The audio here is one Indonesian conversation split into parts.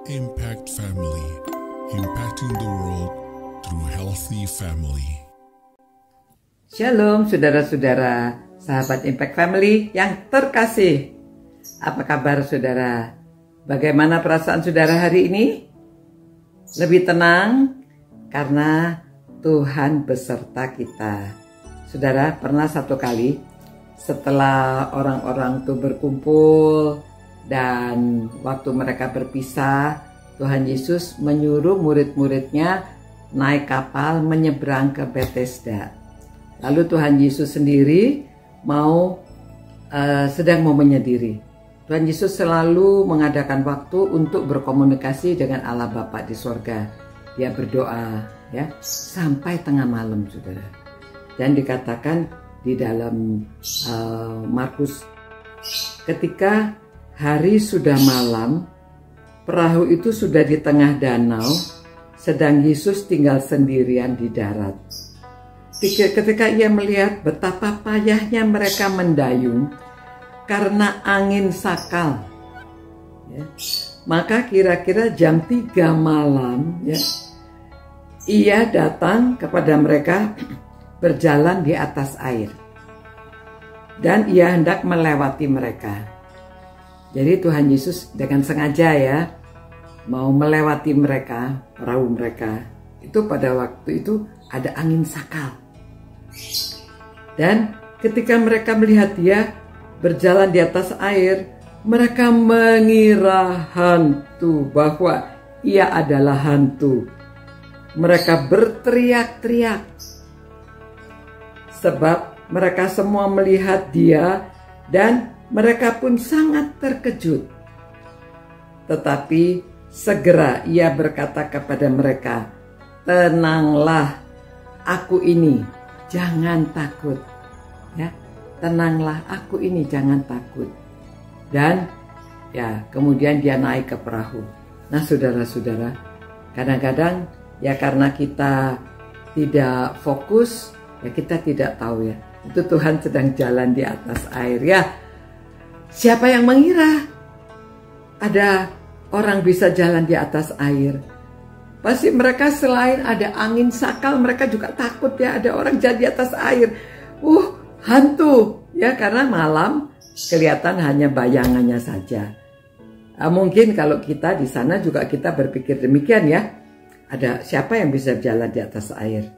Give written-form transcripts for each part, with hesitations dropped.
Impact Family, impacting the world through healthy family. Shalom saudara-saudara, sahabat Impact Family yang terkasih. Apa kabar saudara? Bagaimana perasaan saudara hari ini? Lebih tenang karena Tuhan beserta kita. Saudara, pernah satu kali setelah orang-orang itu berkumpul dan waktu mereka berpisah, Tuhan Yesus menyuruh murid-muridnya naik kapal menyeberang ke Bethesda. Lalu Tuhan Yesus sendiri sedang mau menyendiri. Tuhan Yesus selalu mengadakan waktu untuk berkomunikasi dengan Allah Bapa di sorga. Dia berdoa ya sampai tengah malam, saudara. Dan dikatakan di dalam Markus, ketika hari sudah malam, perahu itu sudah di tengah danau, sedang Yesus tinggal sendirian di darat. Ketika ia melihat betapa payahnya mereka mendayung karena angin sakal, ya, maka kira-kira jam 3 malam, ya, ia datang kepada mereka berjalan di atas air, dan ia hendak melewati mereka. Jadi Tuhan Yesus dengan sengaja ya mau melewati mereka, perahu mereka. Itu pada waktu itu ada angin sakal. Dan ketika mereka melihat dia berjalan di atas air, mereka mengira hantu, bahwa ia adalah hantu. Mereka berteriak-teriak sebab mereka semua melihat dia, dan mereka pun sangat terkejut. Tetapi segera ia berkata kepada mereka, "Tenanglah, aku ini, jangan takut." Ya, tenanglah, aku ini, jangan takut. Dan ya, kemudian dia naik ke perahu. Nah, saudara-saudara, kadang-kadang ya karena kita tidak fokus, ya kita tidak tahu ya, itu Tuhan sedang jalan di atas air ya. Siapa yang mengira ada orang bisa jalan di atas air? Pasti mereka selain ada angin sakal, mereka juga takut ya ada orang jalan di atas air. Hantu ya, karena malam kelihatan hanya bayangannya saja. Mungkin kalau kita di sana juga kita berpikir demikian ya. Ada siapa yang bisa jalan di atas air?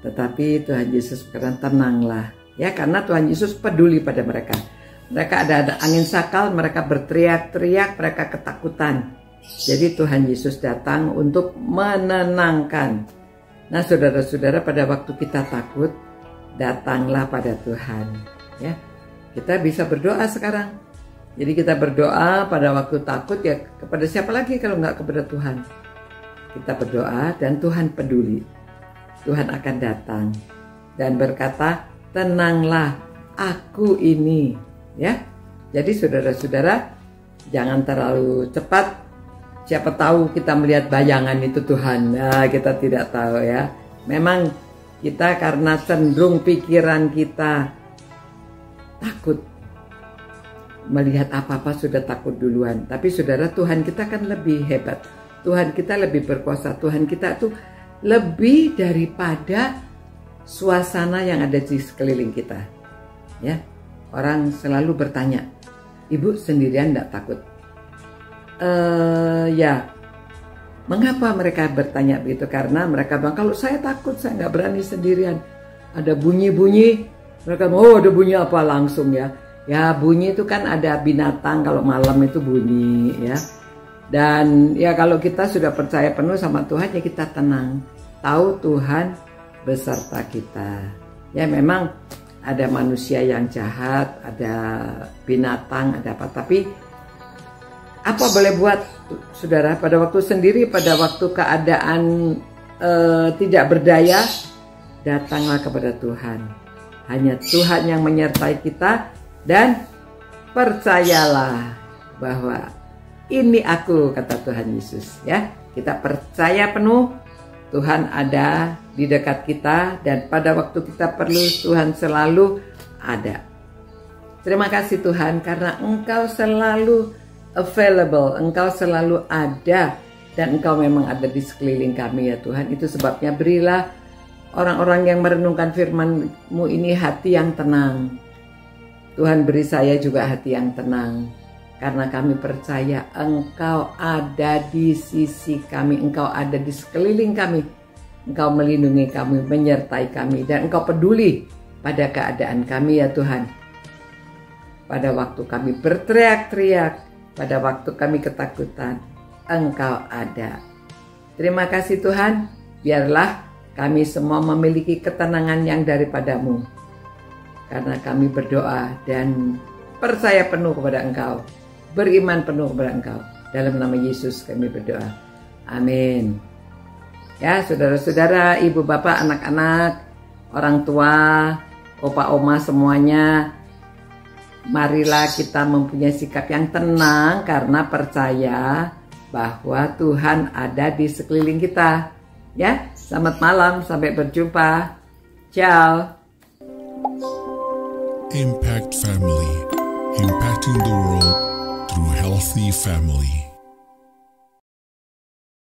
Tetapi Tuhan Yesus berkata, tenanglah ya, karena Tuhan Yesus peduli pada mereka. Mereka ada angin sakal, mereka berteriak-teriak, mereka ketakutan. Jadi Tuhan Yesus datang untuk menenangkan. Nah, saudara-saudara, pada waktu kita takut, datanglah pada Tuhan. Ya, kita bisa berdoa sekarang. Jadi kita berdoa pada waktu takut ya kepada siapa lagi kalau nggak kepada Tuhan. Kita berdoa dan Tuhan peduli. Tuhan akan datang dan berkata, tenanglah, aku ini. Ya, jadi saudara-saudara, jangan terlalu cepat. Siapa tahu kita melihat bayangan itu Tuhan. Nah, kita tidak tahu ya. Memang kita karena cenderung pikiran kita takut, melihat apa-apa sudah takut duluan. Tapi saudara, Tuhan kita kan lebih hebat. Tuhan kita lebih berkuasa. Tuhan kita tuh lebih daripada suasana yang ada di sekeliling kita. Ya. Orang selalu bertanya, "Ibu sendirian enggak takut?" Ya, mengapa mereka bertanya begitu? Karena mereka bilang, kalau saya takut, saya nggak berani sendirian. Ada bunyi-bunyi, mereka mau, ada bunyi apa langsung ya? Ya, bunyi itu kan ada binatang kalau malam itu bunyi ya. Dan ya kalau kita sudah percaya penuh sama Tuhan, ya kita tenang. Tahu Tuhan beserta kita. Ya memang ada manusia yang jahat, ada binatang, ada apa. Tapi apa boleh buat, saudara? Pada waktu sendiri, pada waktu keadaan tidak berdaya, datanglah kepada Tuhan. Hanya Tuhan yang menyertai kita, dan percayalah bahwa ini aku, kata Tuhan Yesus. Ya, kita percaya penuh Tuhan ada di dekat kita, dan pada waktu kita perlu Tuhan selalu ada. Terima kasih Tuhan karena Engkau selalu available, Engkau selalu ada, dan Engkau memang ada di sekeliling kami ya Tuhan. Itu sebabnya berilah orang-orang yang merenungkan firman-Mu ini hati yang tenang. Tuhan, beri saya juga hati yang tenang, karena kami percaya Engkau ada di sisi kami, Engkau ada di sekeliling kami, Engkau melindungi kami, menyertai kami, dan Engkau peduli pada keadaan kami ya Tuhan. Pada waktu kami berteriak-teriak, pada waktu kami ketakutan, Engkau ada. Terima kasih Tuhan, biarlah kami semua memiliki ketenangan yang daripada-Mu, karena kami berdoa dan percaya penuh kepada Engkau, beriman penuh kepada Engkau. Dalam nama Yesus kami berdoa. Amin. Ya, saudara-saudara, ibu bapak, anak-anak, orang tua, opa oma semuanya, marilah kita mempunyai sikap yang tenang karena percaya bahwa Tuhan ada di sekeliling kita. Ya, selamat malam, sampai berjumpa. Ciao. Impact Family, impacting the world through healthy family.